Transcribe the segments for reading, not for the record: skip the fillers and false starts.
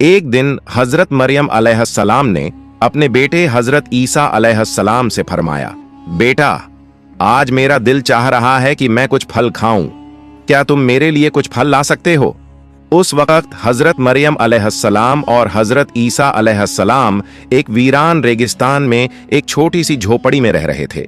एक दिन हजरत मरियम अलैहिस्सलाम ने अपने बेटे हजरत ईसा अलैहिस्सलाम से फरमाया, बेटा, आज मेरा दिल चाह रहा है कि मैं कुछ फल खाऊं, क्या तुम मेरे लिए कुछ फल ला सकते हो? उस वक्त हजरत मरियम अलैहिस्सलाम और हजरत ईसा अलैहिस्सलाम एक वीरान रेगिस्तान में एक छोटी सी झोपड़ी में रह रहे थे।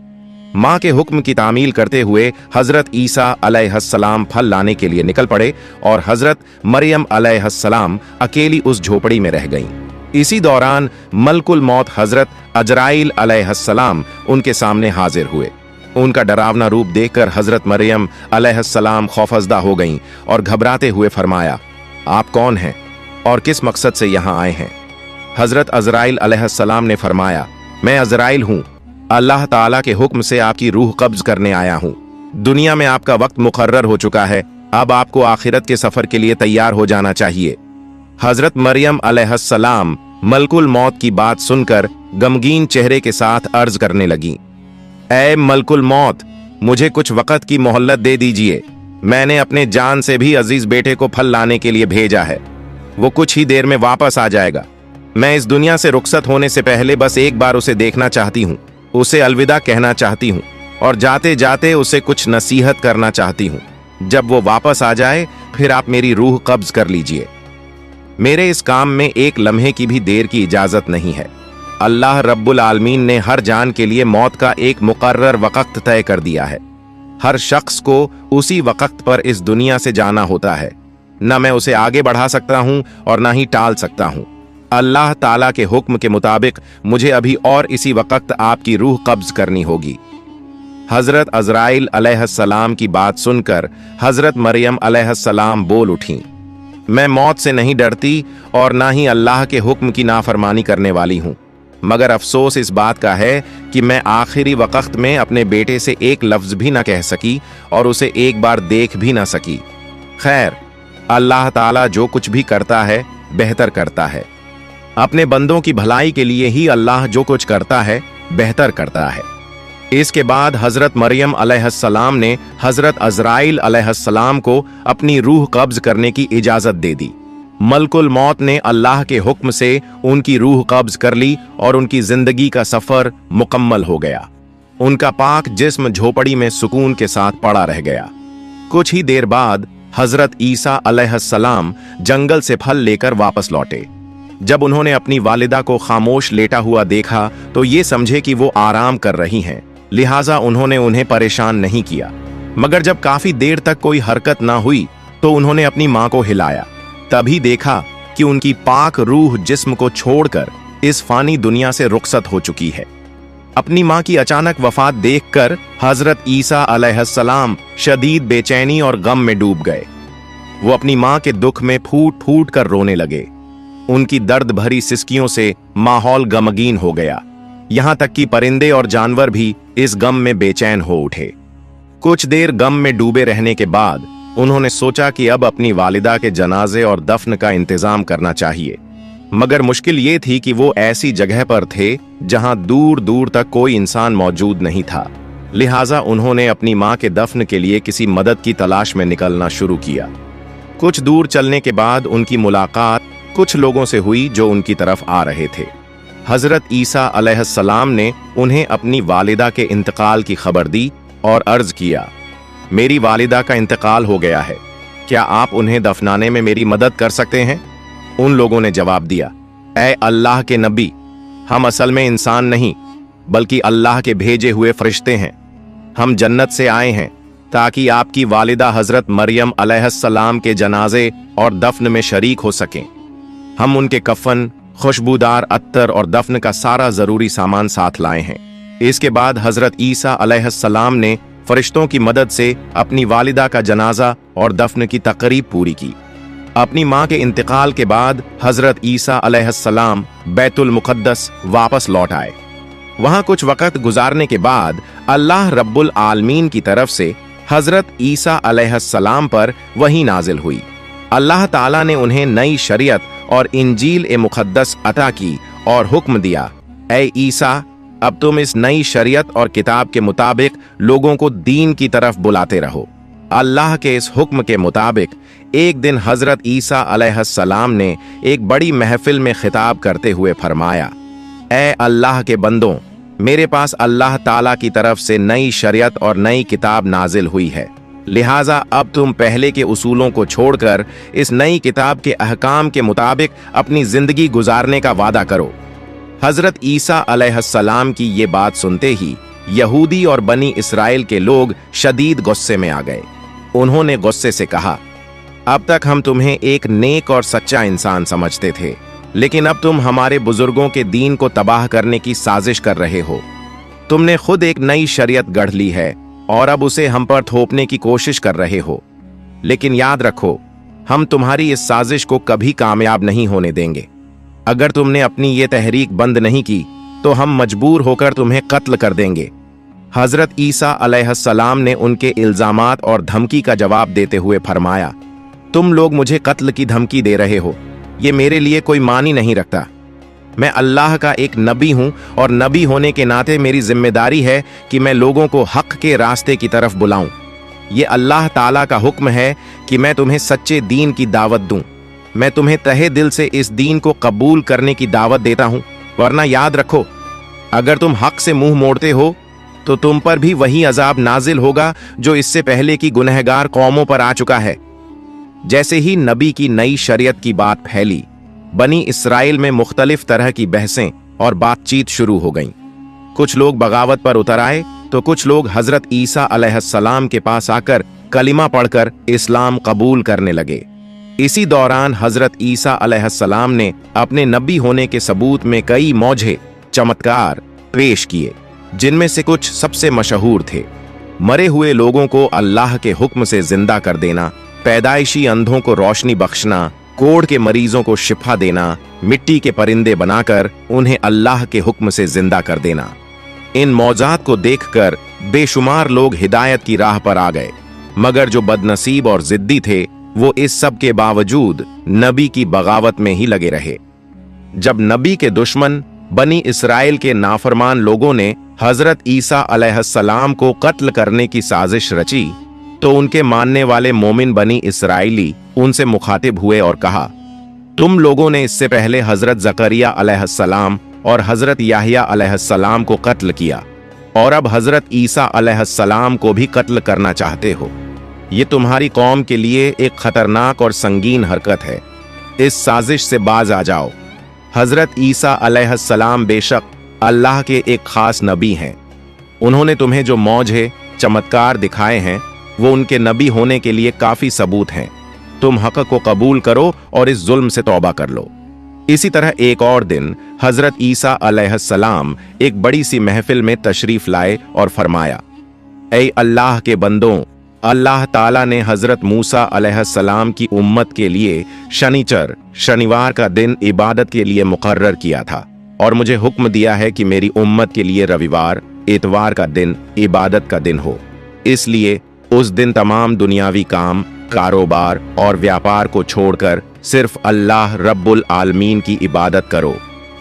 माँ के हुक्म की तामील करते हुए हजरत ईसा अलैहिस्सलाम फल लाने के लिए निकल पड़े और हजरत मरियम अलैहिस्सलाम अकेली उस झोपड़ी में रह गईं। इसी दौरान मलकुल मौत हजरत अजराइल अलैहिस्सलाम उनके सामने हाजिर हुए। उनका डरावना रूप देखकर हजरत मरियम अलैहिस्सलाम खौफजदा हो गईं और घबराते हुए फरमाया, आप कौन हैं और किस मकसद से यहाँ आए हैं? हजरत अजराइल अलैहिस्सलाम ने फरमाया, मैं अजराइल हूँ, अल्लाह ताला के हुक्म से आपकी रूह कब्ज करने आया हूँ। दुनिया में आपका वक्त मुकर्रर हो चुका है, अब आपको आखिरत के सफर के लिए तैयार हो जाना चाहिए। हजरत मरियम अलैहिस्सलाम मलकुल मौत की बात सुनकर गमगीन चेहरे के साथ अर्ज करने लगी, ऐ मलकुल मौत, मुझे कुछ वक्त की मोहल्लत दे दीजिए। मैंने अपने जान से भी अजीज बेटे को फल लाने के लिए भेजा है, वो कुछ ही देर में वापस आ जाएगा। मैं इस दुनिया से रुखसत होने से पहले बस एक बार उसे देखना चाहती हूँ, उसे अलविदा कहना चाहती हूँ और जाते जाते उसे कुछ नसीहत करना चाहती हूँ। जब वो वापस आ जाए फिर आप मेरी रूह कब्ज कर लीजिए। मेरे इस काम में एक लम्हे की भी देर की इजाजत नहीं है। अल्लाह रब्बुल आलमीन ने हर जान के लिए मौत का एक मुकर्रर वक्त तय कर दिया है। हर शख्स को उसी वक्त पर इस दुनिया से जाना होता है। न मैं उसे आगे बढ़ा सकता हूँ और न ही टाल सकता हूँ। अल्लाह ताला के हुक्म के मुताबिक मुझे अभी और इसी वक्त आपकी रूह कब्ज करनी होगी। हजरत अजराइल अलैहिस्सलाम की बात सुनकर हजरत मरियम अलैहिस्सलाम बोल उठी, मैं मौत से नहीं डरती और ना ही अल्लाह के हुक्म की नाफरमानी करने वाली हूँ, मगर अफसोस इस बात का है कि मैं आखिरी वक्त में अपने बेटे से एक लफ्ज भी ना कह सकी और उसे एक बार देख भी ना सकी। खैर, अल्लाह ताला जो कुछ भी करता है बेहतर करता है। अपने बंदों की भलाई के लिए ही अल्लाह जो कुछ करता है बेहतर करता है। इसके बाद हजरत मरियम अलैहिस्सलाम ने हजरत अजराइल अलैहिस्सलाम को अपनी रूह कब्ज करने की इजाजत दे दी। मलकुल मौत ने अल्लाह के हुक्म से उनकी रूह कब्ज कर ली और उनकी जिंदगी का सफर मुकम्मल हो गया। उनका पाक जिस्म झोपड़ी में सुकून के साथ पड़ा रह गया। कुछ ही देर बाद हजरत ईसा अलैहिस्सलाम जंगल से फल लेकर वापस लौटे। जब उन्होंने अपनी वालिदा को खामोश लेटा हुआ देखा तो ये समझे कि वो आराम कर रही हैं, लिहाजा उन्होंने उन्हें परेशान नहीं किया। मगर जब काफी देर तक कोई हरकत ना हुई तो उन्होंने अपनी मां को हिलाया। तभी देखा कि उनकी पाक रूह जिस्म को छोड़कर इस फानी दुनिया से रुखसत हो चुकी है। अपनी मां की अचानक वफात देखकर हजरत ईसा अलैहिस्सलाम शदीद बेचैनी और गम में डूब गए। वो अपनी मां के दुख में फूट फूट कर रोने लगे। उनकी दर्द भरी सिसकियों से माहौल गमगीन हो गया। यहां तक कि परिंदे और जानवर भी इस गम में बेचैन हो उठे। कुछ देर गम में डूबे रहने के बाद उन्होंने सोचा कि अब अपनी वालिदा के जनाजे और दफन का इंतजाम करना चाहिए। मगर मुश्किल ये थी कि वो ऐसी जगह पर थे जहां दूर दूर तक कोई इंसान मौजूद नहीं था। लिहाजा उन्होंने अपनी मां के दफन के लिए किसी मदद की तलाश में निकलना शुरू किया। कुछ दूर चलने के बाद उनकी मुलाकात कुछ लोगों से हुई जो उनकी तरफ आ रहे थे। हजरत ईसा अलैहिस्सलाम ने उन्हें अपनी वालिदा के इंतकाल की खबर दी और अर्ज किया, मेरी वालिदा का इंतकाल हो गया है, क्या आप उन्हें दफनाने में मेरी मदद कर सकते हैं? उन लोगों ने जवाब दिया, ऐ अल्लाह के नबी, हम असल में इंसान नहीं बल्कि अल्लाह के भेजे हुए फरिश्ते हैं। हम जन्नत से आए हैं ताकि आपकी वालिदा हजरत मरियम अलैहिस्सलाम के जनाजे और दफन में शरीक हो सकें। हम उनके कफन, खुशबूदार अत्तर और दफन का सारा जरूरी सामान साथ लाए हैं। इसके बाद हजरत ईसा अलैहिस्सलाम ने फरिश्तों की मदद से अपनी वालिदा का जनाजा और दफन की तकरीब पूरी की। अपनी मां के इंतकाल के बाद हजरत ईसा अलैहिस्सलाम बैतुल मुकद्दस वापस लौट आए। वहां कुछ वक्त गुजारने के बाद अल्लाह रब्बुल आलमीन की तरफ से हजरत ईसा अलैहिस्सलाम पर वही नाजिल हुई। अल्लाह ताला ने उन्हें नई शरीयत और इंजील ए मुकद्दस अता की और हुक्म दिया, ऐ ईसा, अब तुम इस नई शरीयत और किताब के मुताबिक लोगों को दीन की तरफ बुलाते रहो। अल्लाह के इस हुक्म के मुताबिक एक दिन हजरत ईसा अलैहिस्सलाम ने एक बड़ी महफिल में खिताब करते हुए फरमाया, ए अल्लाह के बंदों, मेरे पास अल्लाह ताला की तरफ से नई शरीयत और नई किताब नाजिल हुई है, लिहाजा अब तुम पहले के उसूलों को छोड़कर इस नई किताब के अहकाम के मुताबिक अपनी जिंदगी गुजारने का वादा करो। हजरत ईसा अलैहिस्सलाम की ये बात सुनते ही यहूदी और बनी इसराइल के लोग शदीद गुस्से में आ गए। उन्होंने गुस्से से कहा, अब तक हम तुम्हें एक नेक और सच्चा इंसान समझते थे, लेकिन अब तुम हमारे बुजुर्गों के दीन को तबाह करने की साजिश कर रहे हो। तुमने खुद एक नई शरीयत गढ़ ली है और अब उसे हम पर थोपने की कोशिश कर रहे हो। लेकिन याद रखो, हम तुम्हारी इस साजिश को कभी कामयाब नहीं होने देंगे। अगर तुमने अपनी ये तहरीक बंद नहीं की तो हम मजबूर होकर तुम्हें कत्ल कर देंगे। हजरत ईसा अलैहिस्सलाम ने उनके इल्जामात और धमकी का जवाब देते हुए फरमाया, तुम लोग मुझे कत्ल की धमकी दे रहे हो, ये मेरे लिए कोई मानी नहीं रखता। मैं अल्लाह का एक नबी हूं और नबी होने के नाते मेरी जिम्मेदारी है कि मैं लोगों को हक के रास्ते की तरफ बुलाऊं। ये अल्लाह ताला का हुक्म है कि मैं तुम्हें सच्चे दीन की दावत दूं। मैं तुम्हें तहे दिल से इस दीन को कबूल करने की दावत देता हूं, वरना याद रखो, अगर तुम हक से मुंह मोड़ते हो तो तुम पर भी वही अजाब नाजिल होगा जो इससे पहले की गुनहगार कौमों पर आ चुका है। जैसे ही नबी की नई शरीयत की बात फैली, बनी इसराइल में मुख्तलिफ तरह की बहसें और बातचीत शुरू हो गईं। कुछ लोग बगावत पर उतर आए तो कुछ लोग हजरत ईसा अलैहिस्सलाम के पास आकर कलिमा पढ़कर इस्लाम कबूल करने लगे। इसी दौरान हजरत ईसा अलैहिस्सलाम ने अपने नबी होने के सबूत में कई मौजे चमत्कार पेश किए, जिनमें से कुछ सबसे मशहूर थे। मरे हुए लोगों को अल्लाह के हुक्म से जिंदा कर देना, पैदाइशी अंधों को रोशनी बख्शना, कोढ़ के मरीजों को शिफा देना, मिट्टी के परिंदे बनाकर उन्हें अल्लाह के हुक्म से जिंदा कर देना। इन मौजात को देखकर बेशुमार लोग हिदायत की राह पर आ गए, मगर जो बदनसीब और जिद्दी थे वो इस सब के बावजूद नबी की बगावत में ही लगे रहे। जब नबी के दुश्मन बनी इसराइल के नाफरमान लोगों ने हजरत ईसा अलैहिस्सलाम को कत्ल करने की साजिश रची, तो उनके मानने वाले मोमिन बनी इसराइली उनसे मुखातिब हुए और कहा, तुम लोगों ने इससे पहले हजरत जकरिया अलैहिस्सलाम और हजरत याहिया अलैहिस्सलाम को कत्ल किया और अब हजरत ईसा अलैहिस्सलाम को भी कत्ल करना चाहते हो। ये तुम्हारी कौम के लिए एक खतरनाक और संगीन हरकत है। इस साजिश से बाज आ जाओ। हजरत ईसा अलैहिस्सलाम बेशक अल्लाह के एक खास नबी हैं। उन्होंने तुम्हें जो मौजे चमत्कार दिखाए हैं वो उनके नबी होने के लिए काफी सबूत हैं। तुम हक को कबूल करो और इस जुल्म से तौबा कर लो। इसी तरह एक और दिन हजरत ईसा अलैहिस्सलाम एक बड़ी सी महफिल में तशरीफ लाए और फरमाया, ऐ अल्लाह के बंदों, अल्लाह ताला ने हजरत मूसा अलैहिस्सलाम की उम्मत के लिए शनिवार का दिन इबादत के लिए मुकर्रर किया था और मुझे हुक्म दिया है कि मेरी उम्मत के लिए रविवार इतवार का दिन इबादत का दिन हो। इसलिए उस दिन तमाम दुनियावी काम, कारोबार और व्यापार को छोड़कर सिर्फ अल्लाह रब्बुल आलमीन की इबादत करो।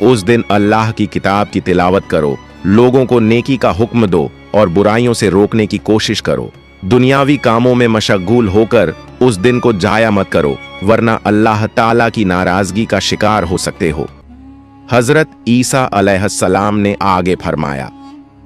उस दिन अल्लाह की किताब की तिलावत करो, लोगों को नेकी का हुक्म दो और बुराइयों से रोकने की कोशिश करो। दुनियावी कामों में मशगूल होकर उस दिन को जाया मत करो, वरना अल्लाह ताला की नाराजगी का शिकार हो सकते हो। हजरत ईसा अलैहिस्सलाम ने आगे फरमाया,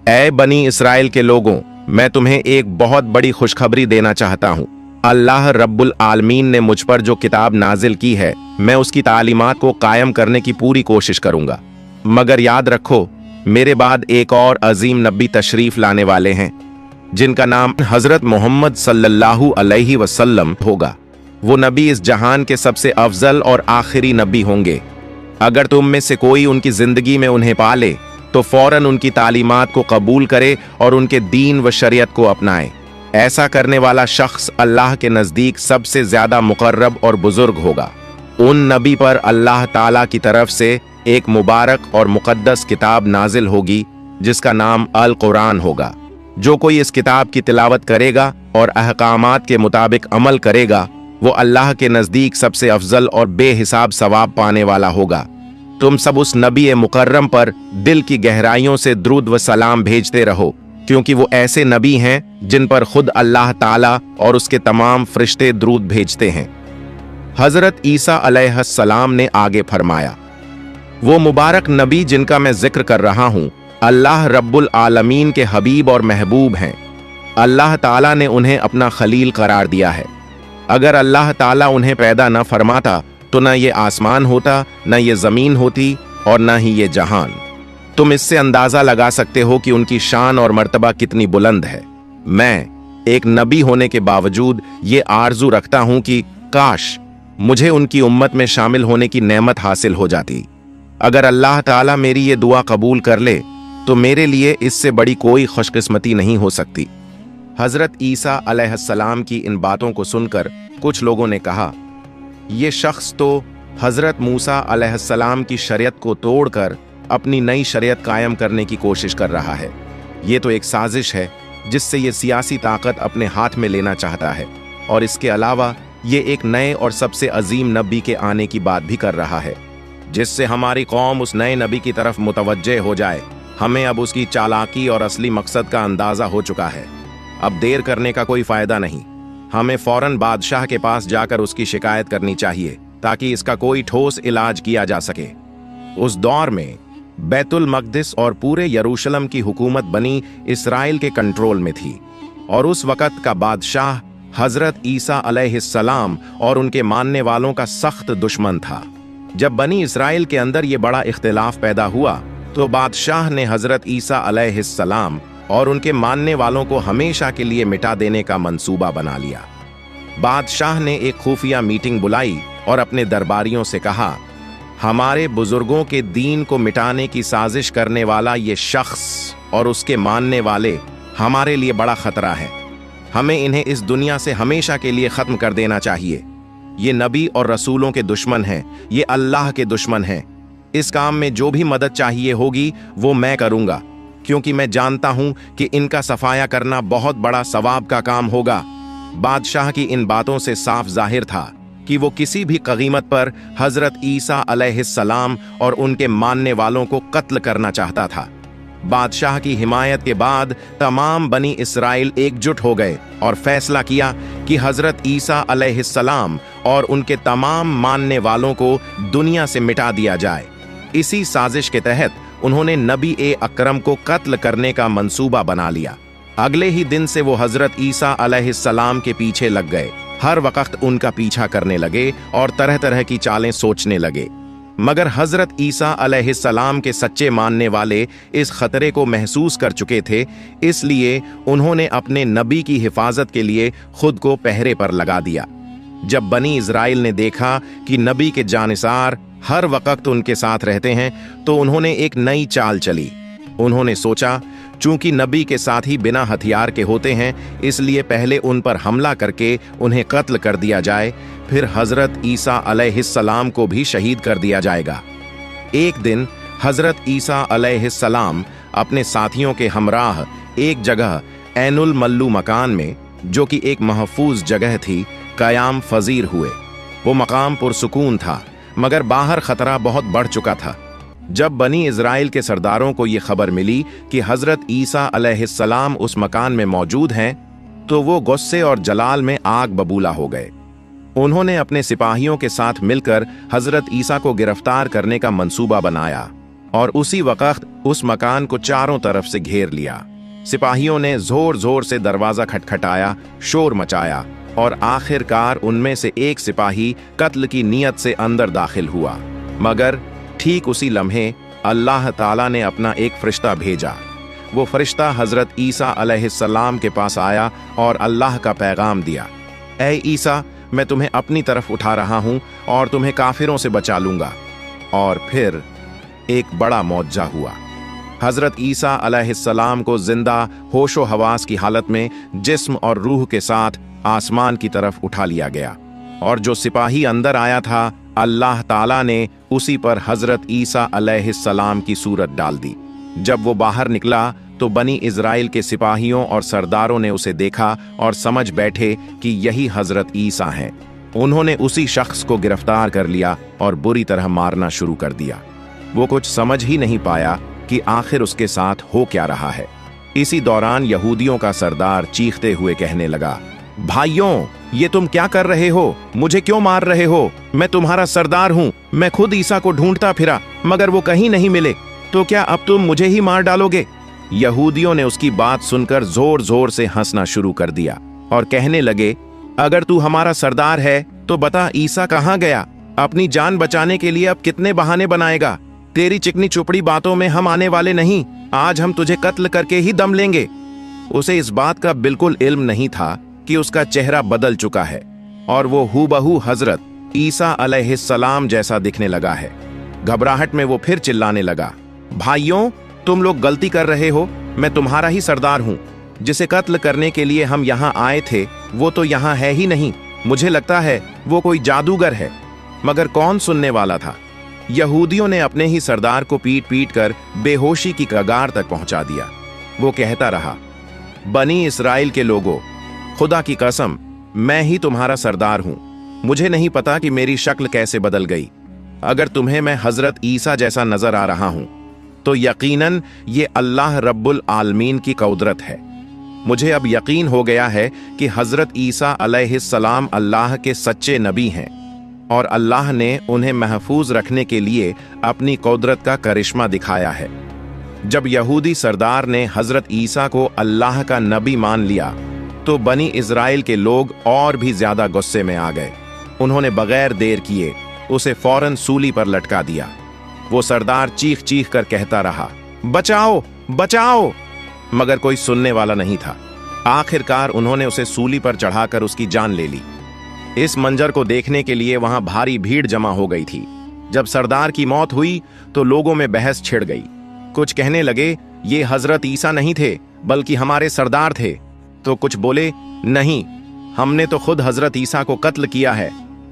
ऐ बनी इसराइल के लोगों, मैं तुम्हें एक बहुत बड़ी खुशखबरी देना चाहता हूँ। अल्लाह रब्बुल आलमीन ने मुझ पर जो किताब नाजिल की है, मैं उसकी तालीमात को कायम करने की पूरी कोशिश करूंगा। मगर याद रखो, मेरे बाद एक और अजीम नबी तशरीफ लाने वाले हैं, जिनका नाम हजरत मोहम्मद सल्लल्लाहु अलैहि वसल्लम होगा। वो नबी इस जहान के सबसे अफजल और आखिरी नबी होंगे। अगर तुम में से कोई उनकी जिंदगी में उन्हें पाले तो फौरन उनकी तालीमात को कबूल करे और उनके दीन व शरीयत को अपनाए। ऐसा करने वाला शख्स अल्लाह के नजदीक सबसे ज्यादा मुकर्रब और बुजुर्ग होगा। उन नबी पर अल्लाह ताला की तरफ से एक मुबारक और मुकद्दस किताब नाजिल होगी जिसका नाम अल कुरान होगा। जो कोई इस किताब की तिलावत करेगा और अहकामात के मुताबिक अमल करेगा, वो अल्लाह के नजदीक सबसे अफजल और बेहिसाब सवाब पाने वाला होगा। तुम सब उस नबी मुकर्रम पर दिल की गहराइयों से द्रूद व सलाम भेजते रहो। क्योंकि वो ऐसे नबी हैं जिन पर खुद अल्लाह ताला और उसके तमाम फरिश्ते द्रूद भेजते हैं। हजरत ईसा अलैहिस्सलाम ने आगे फरमाया, वो मुबारक नबी जिनका मैं जिक्र कर रहा हूं, अल्लाह रब्बुल आलमीन के हबीब और महबूब हैं। अल्लाह ताला ने उन्हें अपना खलील करार दिया है। अगर अल्लाह ताला उन्हें पैदा न फरमाता तो न ये आसमान होता, न ये जमीन होती और न ही ये जहान। तुम इससे अंदाजा लगा सकते हो कि उनकी शान और मर्तबा कितनी बुलंद है। मैं एक नबी होने के बावजूद ये आरजू रखता हूं कि काश मुझे उनकी उम्मत में शामिल होने की नेमत हासिल हो जाती। अगर अल्लाह ताला मेरी ये दुआ कबूल कर ले तो मेरे लिए इससे बड़ी कोई खुशकिस्मती नहीं हो सकती। हजरत ईसा अलैहिस्सलाम की इन बातों को सुनकर कुछ लोगों ने कहा, ये शख्स तो हजरत मूसा अलैहिस्सलाम की शरीयत को तोड़कर अपनी नई शरीयत कायम करने की कोशिश कर रहा है। ये तो एक साजिश है जिससे ये सियासी ताकत अपने हाथ में लेना चाहता है, और इसके अलावा ये एक नए और सबसे अजीम नबी के आने की बात भी कर रहा है, जिससे हमारी कौम उस नए नबी की तरफ मुतवज्जे हो जाए। हमें अब उसकी चालाकी और असली मकसद का अंदाजा हो चुका है। अब देर करने का कोई फायदा नहीं। हमें फौरन बादशाह के पास जाकर उसकी शिकायत करनी चाहिए ताकि इसका कोई ठोस इलाज किया जा सके। उस दौर में बैतुल मक़दिस और पूरे यरूशलेम की हुकूमत बनी इसराइल के कंट्रोल में थी, और उस वक़्त का बादशाह हजरत ईसा अलैहिस्सलाम और उनके मानने वालों का सख्त दुश्मन था। जब बनी इसराइल के अंदर ये बड़ा इख्तिलाफ पैदा हुआ तो बादशाह ने हजरत ईसा अलैहिस्सलाम और उनके मानने वालों को हमेशा के लिए मिटा देने का मंसूबा बना लिया। बादशाह ने एक खुफिया मीटिंग बुलाई और अपने दरबारियों से कहा, हमारे बुजुर्गों के दीन को मिटाने की साजिश करने वाला ये शख्स और उसके मानने वाले हमारे लिए बड़ा खतरा है। हमें इन्हें इस दुनिया से हमेशा के लिए खत्म कर देना चाहिए। ये नबी और रसूलों के दुश्मन हैं, ये अल्लाह के दुश्मन हैं। इस काम में जो भी मदद चाहिए होगी वो मैं करूंगा, क्योंकि मैं जानता हूं कि इनका सफाया करना बहुत बड़ा सवाब का काम होगा। बादशाह की इन बातों से साफ जाहिर था कि वो किसी भी कीमत पर हजरत ईसा अलैहिस्सलाम और उनके मानने वालों को कत्ल करना चाहता था। बादशाह की हिमायत के बाद तमाम बनी इसराइल एकजुट हो गए और फैसला किया कि हजरत ईसा अलैहिस्सलाम और उनके तमाम मानने वालों को दुनिया से मिटा दिया जाए। इसी साजिश के तहत उन्होंने नबी ए अकरम को कत्ल करने का मंसूबा बना लिया। अगले ही दिन से वो हजरत ईसा अलैहिस्सलाम के पीछे लग गए, हर वक्त उनका पीछा करने लगे और तरह तरह की चालें सोचने लगे। मगर हजरत ईसा अलैहिस्सलाम के सच्चे मानने वाले इस खतरे को महसूस कर चुके थे, इसलिए उन्होंने अपने नबी की हिफाजत के लिए खुद को पहरे पर लगा दिया। जब बनी इजराइल ने देखा कि नबी के जानिसार हर वक्त उनके साथ रहते हैं तो उन्होंने एक नई चाल चली। उन्होंने सोचा, चूंकि नबी के साथी बिना हथियार के होते हैं, इसलिए पहले उन पर हमला करके उन्हें कत्ल कर दिया जाए, फिर हजरत ईसा अलैहिस्सलाम को भी शहीद कर दिया जाएगा। एक दिन हजरत ईसा अलैहिस्सलाम अपने साथियों के हमराह एक जगह ऐनुल मल्लू मकान में, जो कि एक महफूज जगह थी, कयाम फजीर हुए। वो मकाम पुरसुकून था, मगर बाहर खतरा बहुत बढ़ चुका था। जब बनी इजराइल के सरदारों को ये खबर मिली कि हजरत ईसा अलैहिस्सलाम उस मकान में मौजूद हैं, तो वो गुस्से और जलाल में आग बबूला हो गए। उन्होंने अपने सिपाहियों के साथ मिलकर हजरत ईसा को गिरफ्तार करने का मंसूबा बनाया और उसी वक्त उस मकान को चारों तरफ से घेर लिया। सिपाहियों ने जोर जोर से दरवाजा खटखटाया, शोर मचाया, और आखिरकार उनमें से एक सिपाही कत्ल की नीयत से अंदर दाखिल हुआ। मगर ठीक उसी लम्हे अल्लाह ताला ने अपना एक फरिश्ता भेजा। वो फरिश्ता हजरत ईसा अलैहिस्सलाम के पास आया और अल्लाह का पैगाम दिया, ऐ ईसा, मैं तुम्हें अपनी तरफ उठा रहा हूं और तुम्हें काफिरों से बचा लूंगा। और फिर एक बड़ा मौजज़ा हुआ। हजरत ईसा अलैहिस्सलाम को जिंदा होशो हवास की हालत में जिस्म और रूह के साथ आसमान की तरफ उठा लिया गया, और जो सिपाही अंदर आया था, अल्लाह ताला ने उसी पर हजरत ईसा अलैहिस्सलाम की सूरत डाल दी। जब वो बाहर निकला तो बनी इजराइल के सिपाहियों और सरदारों ने उसे देखा और समझ बैठे कि यही हजरत ईसा हैं। उन्होंने उसी शख्स को गिरफ्तार कर लिया और बुरी तरह मारना शुरू कर दिया। वो कुछ समझ ही नहीं पाया कि आखिर उसके साथ हो क्या रहा है। इसी दौरान यहूदियों का सरदार चीखते हुए कहने लगा, भाइयों, ये तुम क्या कर रहे हो? मुझे क्यों मार रहे हो? मैं तुम्हारा सरदार हूं। मैं खुद ईसा को ढूंढता फिरा, मगर वो कहीं नहीं मिले। तो क्या अब तुम मुझे ही मार डालोगे? यहूदियों ने उसकी बात सुनकर जोर जोर से हंसना शुरू कर दिया और कहने लगे, अगर तू हमारा सरदार है तो बता, ईसा कहाँ गया? अपनी जान बचाने के लिए अब कितने बहाने बनाएगा? तेरी चिकनी चुपड़ी बातों में हम आने वाले नहीं। आज हम तुझे कत्ल करके ही दम लेंगे। उसे इस बात का बिल्कुल इल्म नहीं था कि उसका चेहरा बदल चुका है और वो हूबहू हजरत ईसा अलैहिस्सलाम जैसा दिखने लगा है। घबराहट में वो फिर चिल्लाने लगा, भाइयों, तुम लोग गलती कर रहे हो। मैं तुम्हारा ही सरदार हूं। जिसे कत्ल करने के लिए हम यहाँ आए थे वो तो यहाँ है ही नहीं। मुझे लगता है वो कोई जादूगर है। मगर कौन सुनने वाला था? यहूदियों ने अपने ही सरदार को पीट पीट कर बेहोशी की कगार तक पहुंचा दिया। वो कहता रहा, बनी इस्राएल के लोगों, खुदा की कसम, मैं ही तुम्हारा सरदार हूं। मुझे नहीं पता कि मेरी शक्ल कैसे बदल गई। अगर तुम्हें मैं हजरत ईसा जैसा नजर आ रहा हूं तो यकीनन ये अल्लाह रब्बुल आलमीन की कुदरत है। मुझे अब यकीन हो गया है कि हजरत ईसा अलैहिस्सलाम अल्लाह के सच्चे नबी हैं और अल्लाह ने उन्हें महफूज रखने के लिए अपनी कुदरत का करिश्मा दिखाया है। जब यहूदी सरदार ने हजरत ईसा को अल्लाह का नबी मान लिया तो बनी इज़राइल के लोग और भी ज्यादा गुस्से में आ गए। उन्होंने बगैर देर किए उसे फौरन सूली पर लटका दिया। वो सरदार चीख चीख कर कहता रहा, बचाओ, बचाओ, मगर कोई सुनने वाला नहीं था। आखिरकार उन्होंने उसे सूली पर चढ़ाकर उसकी जान ले ली। इस मंजर को देखने के लिए वहां भारी भीड़ जमा हो गई थी। जब सरदार की मौत हुई तो लोगों में बहस छिड़ गई। कुछ कहने लगे, ये हजरत ईसा नहीं थे बल्कि हमारे सरदार थे। तो कुछ बोले, नहीं, हमने तो खुद हजरत ईसा को कत्ल किया है।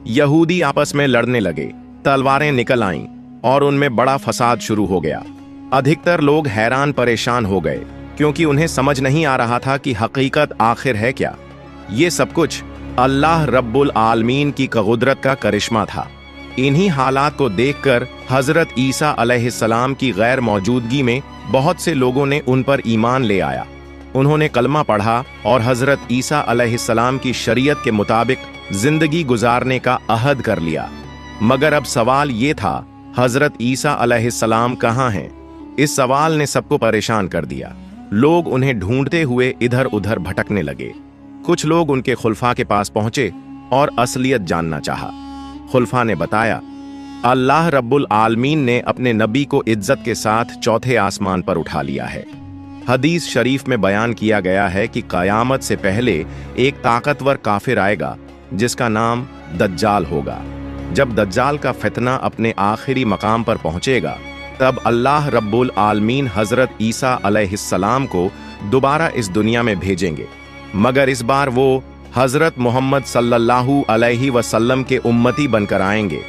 यहूदी आपस में लड़ने लगे, तलवारें निकल आईं और उनमें बड़ा फसाद शुरू हो गया। अधिकतर लोग हैरान परेशान हो गए क्योंकि उन्हें समझ नहीं आ रहा था कि हकीकत आखिर है क्या। ये सब कुछ अल्लाह रब्बुल आलमीन की कुदरत का करिश्मा था। इन्हीं हालात को देखकर हजरत ईसा अलैहिस्सलाम की गैर मौजूदगी में बहुत से लोगों ने उन पर ईमान ले आया। उन्होंने कलमा पढ़ा और हजरत ईसा अलैहिस्सलाम की शरीयत के मुताबिक जिंदगी गुजारने का अहद कर लिया। मगर अब सवाल ये था, हजरत ईसा अलैहिस्सलाम कहाँ हैं? इस सवाल ने सबको परेशान कर दिया। लोग उन्हें ढूंढते हुए इधर उधर भटकने लगे। कुछ लोग उनके खुलफा के पास पहुंचे और असलियत जानना चाहा। खुलफा ने बताया, अल्लाह रब्बुल आलमीन ने अपने नबी को इज्जत के साथ चौथे आसमान पर उठा लिया है। हदीस शरीफ में बयान किया गया है कि क़यामत से पहले एक ताकतवर काफिर आएगा जिसका नाम दज्जाल होगा। जब दज्जाल का फितना अपने आखिरी मकाम पर पहुंचेगा तब अल्लाह रब्बुल आलमीन हजरत ईसा अलैहिस्सलाम को दोबारा इस दुनिया में भेजेंगे, मगर इस बार वो हजरत मोहम्मद सल्लल्लाहु अलैहि वसल्लम के उम्मती बनकर आएंगे।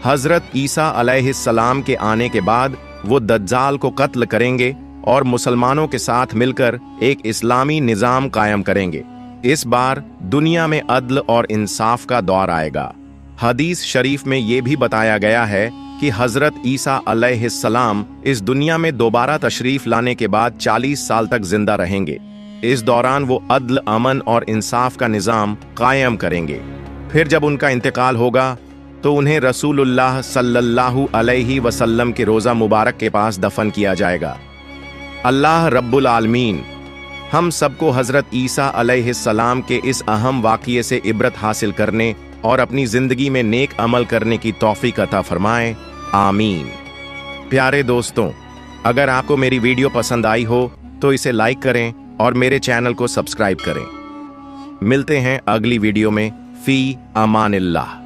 हजरत ईसा अलैहिस्सलाम के आने के बाद वो दज्जाल को कत्ल करेंगे और मुसलमानों के साथ मिलकर एक इस्लामी निजाम कायम करेंगे। इस बार दुनिया में अदल और इंसाफ का दौर आएगा। हदीस शरीफ में ये भी बताया गया है कि हजरत ईसा अलैहिस्सलाम इस दुनिया में दोबारा तशरीफ लाने के बाद 40 साल तक जिंदा रहेंगे। इस दौरान वो अदल, अमन और इंसाफ का निजाम कायम करेंगे। फिर जब उनका इंतकाल होगा तो उन्हें रसूलुल्लाह सल्लल्लाहु अलैहि वसल्लम के रोज़ा मुबारक के पास दफन किया जाएगा। अल्लाह रब्बुल आलमीन हम सबको हजरत ईसा अलैहिस्सलाम के इस अहम वाक़ये से इबरत हासिल करने और अपनी जिंदगी में नेक अमल करने की तौफीक अता फरमाए, आमीन। प्यारे दोस्तों, अगर आपको मेरी वीडियो पसंद आई हो तो इसे लाइक करें और मेरे चैनल को सब्सक्राइब करें। मिलते हैं अगली वीडियो में। फी अमानिल्लाह।